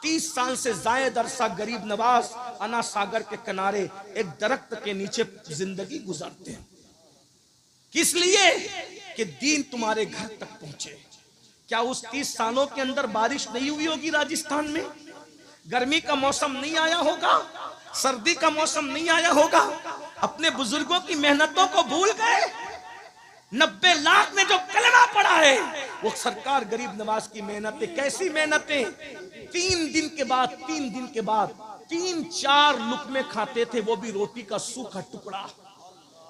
30 साल से जायद अरसा गरीब नवाज अना सागर के किनारे एक दरख्त के नीचे जिंदगी गुजारते हैं। किस लिए? कि दीन तुम्हारे घर तक पहुंचे। क्या उस 30 सालों के अंदर बारिश नहीं हुई होगी राजस्थान में? गर्मी का मौसम नहीं आया होगा? सर्दी का मौसम नहीं आया होगा? अपने बुजुर्गों की मेहनतों को भूल गए? 90 लाख ने जो कलमा पढ़ा है वो सरकार गरीब नवाज की मेहनतें। कैसी मेहनतें? 3 दिन के बाद 3-4 लुकमे खाते थे, वो भी रोटी का सूखा टुकड़ा।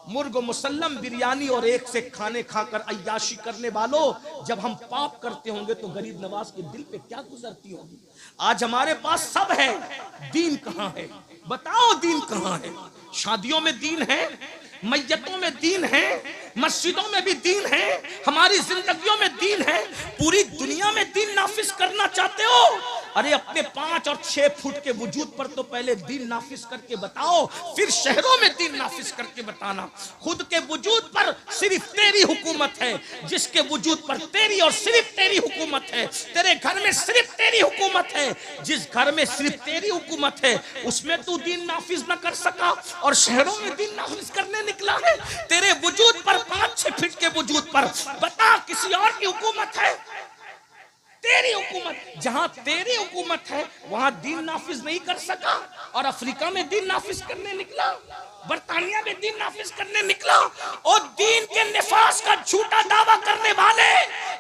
मुर्ग मुसल्लम बिरयानी और एक से खाने खाकर अय्याशी करने वालों, जब हम पाप करते होंगे तो गरीब नवाज के दिल पे क्या गुजरती होगी? आज हमारे पास सब है, दीन कहां है? बताओ दीन कहां है? शादियों में दीन है, मैयतों में दीन है, मस्जिदों में भी दीन है, हमारी जिंदगियों में दीन है। पूरी दुनिया में दीन नाफिज करना चाहते हो? अरे अपने 5 और 6 फुट के वजूद पर तो पहले दीन नाफिज करके बताओ, फिर शहरों में दीन नाफिज करके बताना। खुद के वजूद पर सिर्फ तेरी हुकूमत है, जिसके वजूद पर तेरी और सिर्फ तेरी हुकूमत है। तेरे घर में सिर्फ तेरी हुकूमत है, जिस घर में सिर्फ तेरी हुकूमत है उसमें तू दीन नाफिज न कर सका और शहरों में दीन नाफिज करने निकला है। तेरे वजूद पर 5-6 फीट के वजूद पर बता किसी और की हुकूमत है? तेरी हुकूमत। जहां तेरी हुकूमत है वहां दीन नाफिज नहीं कर सका और अफ्रीका में दीन नाफिज करने निकला, बरतानिया में दीन नाफिज करने निकला। और दीन के निफास का झूठा दावा करने वाले,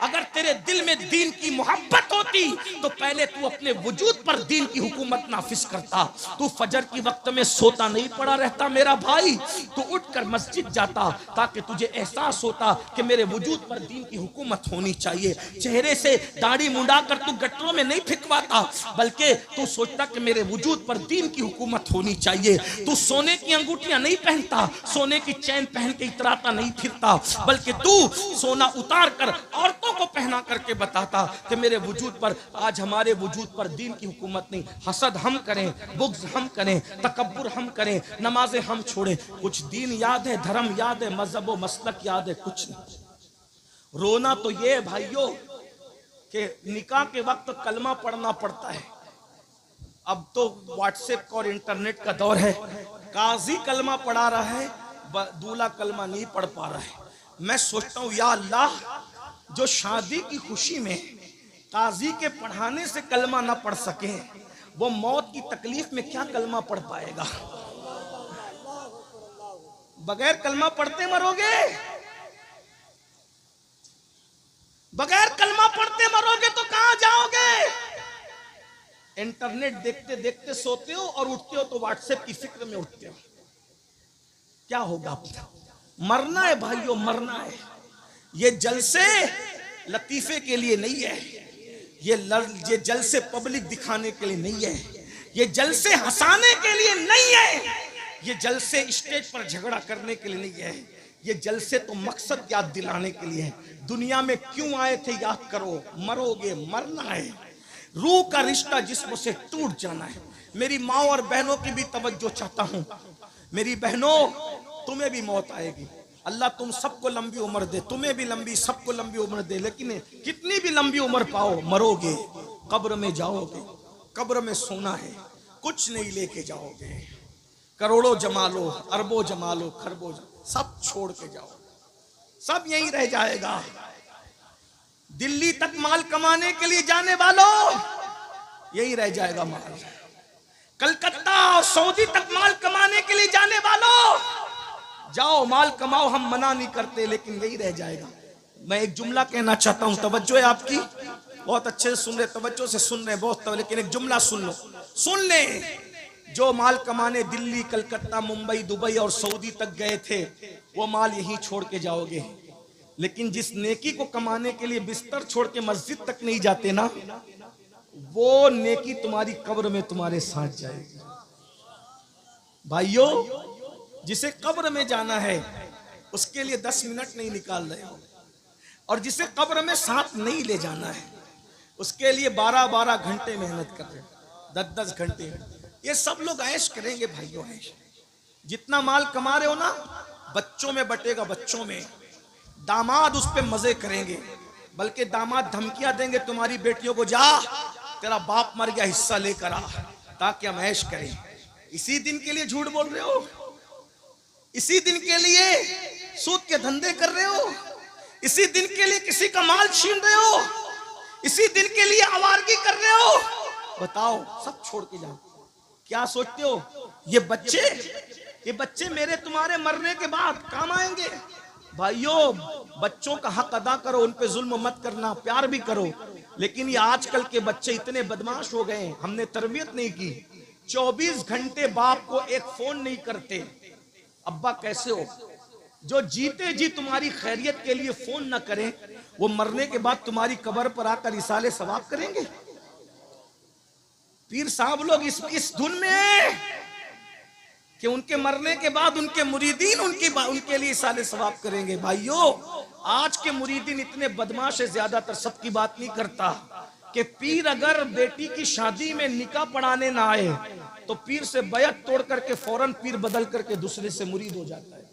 अगर तेरे दिल में दीन की मोहब्बत होती तो पहले तू अपने वजूद पर दीन की हुकूमत नाफिज करता। तू फजर की वक्त में सोता नहीं पड़ा रहता मेरा भाई, तू उठकर मस्जिद जाता ताकि तुझे एहसास होता कि मेरे वजूद पर दीन की हुकूमत होनी चाहिए। चेहरे से दाढ़ी मुंडा कर तू गटरों में नहीं फिकवाता, बल्कि तू सोचता कि मेरे वजूद पर दीन की हुकूमत होनी चाहिए। तू सोने की अंगूठी नहीं पहनता, सोने की चैन पहन के इतराता नहीं फिरता, बल्कि तू सोना उतार कर औरतों को पहना करके बताता कि मेरे वजूद पर, आज हमारे वजूद पर दीन की हुकूमत नहीं। हसद हम करें, बुग़्ज़ हम करें, तकब्बुर हम करें, नमाजें हम छोड़ें, कुछ दीन याद है, धर्म याद है, मजहब व मसलक याद है? कुछ नहीं। रोना तो ये है भाइयों कि निकाह के वक्त कलमा पढ़ना पड़ता है। अब तो व्हाट्सएप और इंटरनेट का दौर है, काजी कलमा पढ़ा रहा है, दूल्हा कलमा नहीं पढ़ पा रहा है। मैं सोचता हूँ या अल्लाह, जो शादी की खुशी में काजी के पढ़ाने से कलमा ना पढ़ सके, वो मौत की तकलीफ में क्या कलमा पढ़ पाएगा? बगैर कलमा पढ़ते मरोगे, बगैर कलमा पढ़ते मरोगे तो कहां जाओगे? इंटरनेट देखते देखते सोते हो और उठते हो तो व्हाट्सएप की फिक्र में उठते हो। क्या होगा? मरना है भाइयों, मरना है। ये जलसे लतीफे के लिए नहीं है, ये जलसे पब्लिक दिखाने के लिए नहीं है, ये जलसे हंसाने के लिए नहीं है, ये जलसे स्टेज पर झगड़ा करने के लिए नहीं है, ये जलसे तो मकसद याद दिलाने के लिए है। दुनिया में क्यों आए थे याद करो, मरोगे, मरना है। रूह का रिश्ता जिस्म से टूट जाना है। मेरी माँ और बहनों की भी तवज्जो चाहता हूँ। मेरी बहनों, तुम्हें भी मौत आएगी। अल्लाह तुम सबको लंबी उम्र दे, तुम्हें भी लंबी, सबको लंबी उम्र दे, लेकिन कितनी भी लंबी उम्र पाओ, मरोगे, कब्र में जाओगे, कब्र में सोना है, कुछ नहीं लेके जाओगे। करोड़ों जमा लो, अरबों जमा लो, खरबों सब छोड़ के जाओ, सब यहीं रह जाएगा। दिल्ली तक माल कमाने के लिए जाने वालों, यही रह जाएगा माल। कलकत्ता और सऊदी तक माल कमाने के लिए जाने वालों, जाओ माल कमाओ, हम मना नहीं करते, लेकिन यही रह जाएगा। मैं एक जुमला कहना चाहता हूं, तवज्जो है आपकी? बहुत अच्छे से सुन रहे, तवज्जो से सुन रहे बहुत, लेकिन एक जुमला सुन लो, सुन ले। जो माल कमाने दिल्ली, कलकत्ता, मुंबई, दुबई और सऊदी तक गए थे, वो माल यहीं छोड़ के जाओगे। लेकिन जिस नेकी को कमाने के लिए बिस्तर छोड़ के मस्जिद तक नहीं जाते ना, वो नेकी तुम्हारी कब्र में तुम्हारे साथ जाएगी। भाइयों, जिसे कब्र में जाना है उसके लिए 10 मिनट नहीं निकाल रहे हो, और जिसे कब्र में साथ नहीं ले जाना है उसके लिए 12-12 घंटे मेहनत कर रहे हो, 10-10 घंटे। ये सब लोग ऐश करेंगे भाइयों, ऐश। जितना माल कमा रहे हो ना, बच्चों में बटेगा, बच्चों में। दामाद उस पे मजे करेंगे, बल्कि दामाद धमकियां देंगे तुम्हारी बेटियों को, जा तेरा बाप मर गया, हिस्सा लेकर आ ताकि हम ऐश करें। इसी दिन के लिए झूठ बोल रहे हो, इसी दिन के लिए सूद के धंधे कर रहे हो, इसी दिन के लिए किसी का माल छीन रहे हो, इसी दिन के लिए आवारगी कर रहे हो। बताओ, सब छोड़ के जाओ। क्या सोचते हो ये बच्चे मेरे तुम्हारे मरने के बाद काम आएंगे? भाइयों, बच्चों का हक अदा करो, उन पे जुल्म मत करना, प्यार भी करो। लेकिन ये आजकल के बच्चे इतने बदमाश हो गए, हमने तरबियत नहीं की। 24 घंटे बाप को एक फोन नहीं करते। अब्बा कैसे हो? जो जीते जी तुम्हारी खैरियत के लिए फोन ना करें, वो मरने के बाद तुम्हारी कब्र पर आकर इसाले सवाब करेंगे। पीर साहब लोग इस धुन में कि उनके मरने के बाद उनके मुरीदीन उनके लिए इसाले सवाब करेंगे। भाइयों, आज के मुरीदीन इतने बदमाश है, ज्यादातर सबकी बात नहीं करता कि पीर अगर बेटी की शादी में निकाह पढ़ाने ना आए तो पीर से बैत तोड़ करके फौरन पीर बदल करके दूसरे से मुरीद हो जाता है।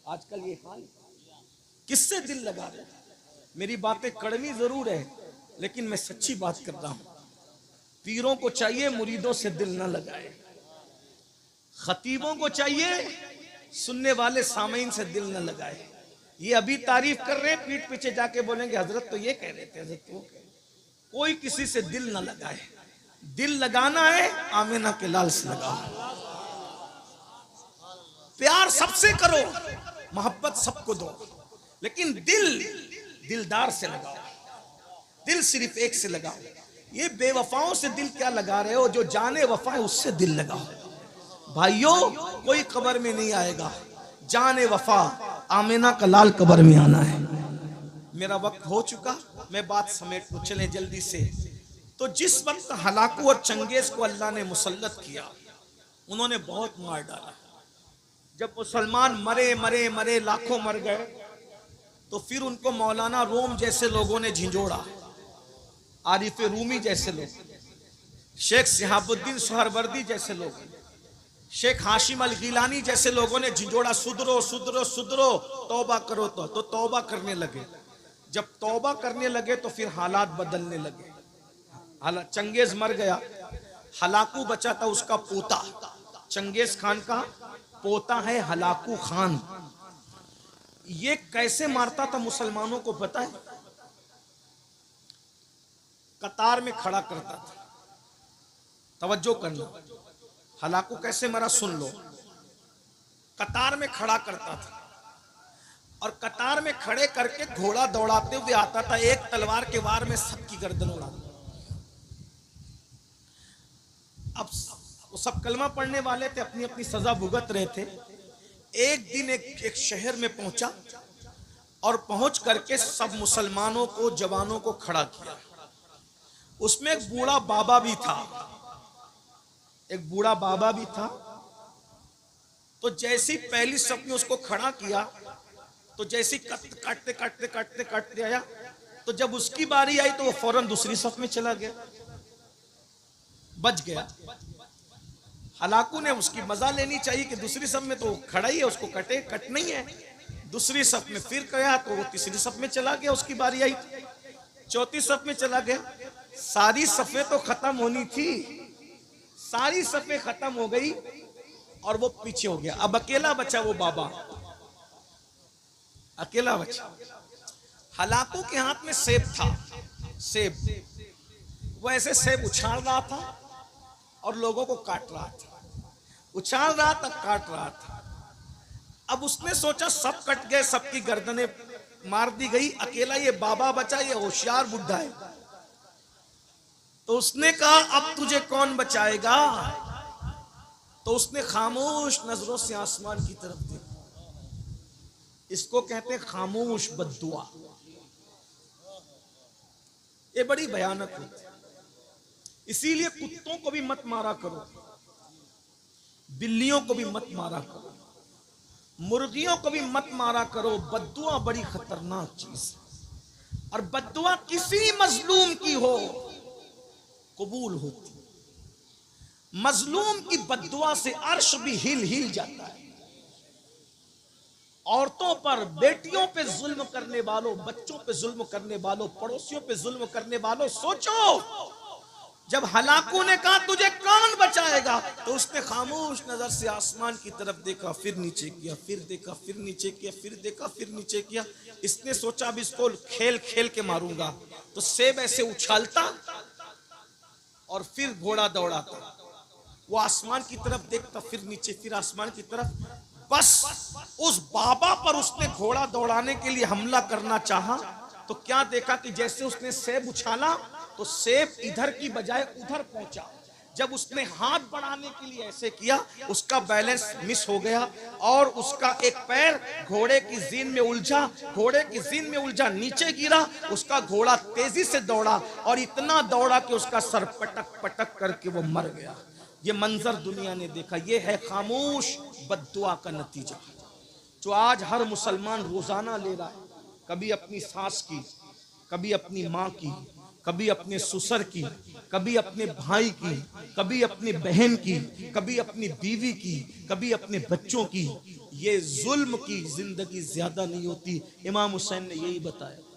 आजकल ये हाल, किससे दिल लगा रहे? मेरी बातें कड़वी जरूर है, लेकिन मैं सच्ची बात कर रहा हूं। पीरों को चाहिए मुरीदों से दिल न लगाए, खतीबों को चाहिए सुनने वाले सामीन से दिल न लगाए। ये अभी तारीफ कर रहे हैं, पीठ पीछे जाके बोलेंगे हजरत तो ये कह रहे थे, हजरत तो कोई किसी से दिल न लगाए। दिल लगाना है आमिना के लाल से लगाओ, प्यार सबसे करो, मोहब्बत सबको दो, लेकिन दिलदार से लगाओ, दिल सिर्फ एक से लगाओ। ये बेवफाओं से दिल क्या लगा रहे हो? जो जाने वफा है उससे दिल लगाओ। भाइयों, कोई कब्र में नहीं आएगा, जाने वफा आमिना का लाल कब्र में आना है। मेरा वक्त हो चुका, मैं बात समेट लूं, चलें जल्दी से। तो जिस वक्त हलाकू और चंगेज को अल्लाह ने मुसल्लत किया, उन्होंने बहुत मार डाला। जब मुसलमान मरे मरे मरे लाखों मर गए, तो फिर उनको मौलाना रोम जैसे लोगों ने झिंझोड़ा, आरिफ रूमी जैसे लोग, शेख सिहाबुद्दीन सोहरवर्दी जैसे लोग, शेख हाशिम अल गिलानी जैसे लोगों ने झिंझोड़ा, सुधरो सुधरो सुधरो, तौबा करो। तो तौबा करने लगे। जब तौबा करने लगे तो फिर हालात बदलने लगे। चंगेज मर गया, हलाकू बचा था, उसका पोता, चंगेज खान का पोता है हलाकू खान। ये कैसे मारता था मुसलमानों को पता है? कतार में खड़ा करता था। तवज्जो करना, हलाकू कैसे मरा सुन लो। कतार में खड़ा करता था और कतार में खड़े करके घोड़ा दौड़ाते हुए आता था, एक तलवार के वार में सबकी गर्दन उड़ा। अब वो सब कलमा पढ़ने वाले थे, अपनी अपनी सजा भुगत रहे थे। एक दिन एक शहर में पहुंचा और पहुंच करके सब मुसलमानों को, जवानों को खड़ा किया। उसमें एक बूढ़ा बाबा भी था, एक बूढ़ा बाबा भी था। तो जैसी पहली सफ में उसको खड़ा किया, तो जैसी काटते काटते काटते काटते आया, तो जब उसकी बारी आई तो वो फौरन दूसरी सफ में चला गया, बच गया। हलाकू ने उसकी मजा लेनी चाहिए कि दूसरी सफ में तो खड़ा ही है, उसको कट नहीं है। दूसरी सफ में फिर गया तो वो तीसरी सफ में चला गया, उसकी बारी आई। चौथी सफ में चला गया। सारी सफे तो खत्म होनी थी, सारी सफे खत्म हो गई और वो पीछे हो गया। अब अकेला बचा वो बाबा, अकेला बचा। हलाकू के हाथ में सेब था, सेब। वो ऐसे सेब उछाल रहा था और लोगों को काट रहा था, उछाल रहा था, काट रहा था। अब उसने सोचा सब कट गए, सबकी गर्दनें मार दी गई, अकेला ये बाबा बचा, ये होशियार बुढ़ा है। तो उसने कहा अब तुझे कौन बचाएगा? तो उसने खामोश नजरों से आसमान की तरफ देखा। इसको कहते हैं खामोश बद्दुआ। ये बड़ी भयानक होती है। इसीलिए कुत्तों को भी मत मारा करो, बिल्लियों को भी मत मारा करो, मुर्गियों को भी मत मारा करो। बद्दुआ बड़ी खतरनाक चीज है, और बद्दुआ किसी मजलूम की हो कबूल होती। मजलूम की बद्दुआ से अर्श भी हिल जाता है। औरतों पर, बेटियों पे जुल्म करने वालों, बच्चों पे जुल्म करने वालों, पड़ोसियों पे जुल्म करने वालों, सोचो जब हलाकों ने कहा तुझे कौन बचाएगा, तो उसने खामोश नजर से आसमान की तरफ देखा, फिर नीचे किया, फिर देखा, फिर नीचे किया, फिर देखा, फिर नीचे किया। इसने सोचा अब इसको खेल खेल के मारूंगा, तो सेब ऐसे उछालता और फिर घोड़ा दौड़ाता। वो आसमान की तरफ देखता, फिर नीचे, फिर आसमान की तरफ। बस उस बाबा पर उसने घोड़ा दौड़ाने के लिए हमला करना चाहा, तो क्या देखा कि जैसे उसने सेब उछाला तो सेब इधर की बजाय उधर पहुंचा। जब उसने हाथ बढ़ाने के लिए ऐसे किया, उसका बैलेंस मिस हो गया और उसका एक पैर घोड़े की जीन में उलझा, घोड़े की जीन में उलझा, नीचे गिरा। उसका घोड़ा तेजी से दौड़ा और इतना दौड़ा कि उसका सर पटक पटक करके वो मर गया। ये मंजर दुनिया ने देखा। ये है खामोश बद्दुआ का नतीजा जो आज हर मुसलमान रोजाना ले रहा है। कभी अपनी सास की, कभी अपनी माँ की, कभी अपने ससुर की, कभी अपने भाई की, कभी अपनी बहन की, कभी अपनी बीवी की, कभी अपने बच्चों की। ये जुल्म की जिंदगी ज्यादा नहीं होती। इमाम हुसैन ने यही बताया।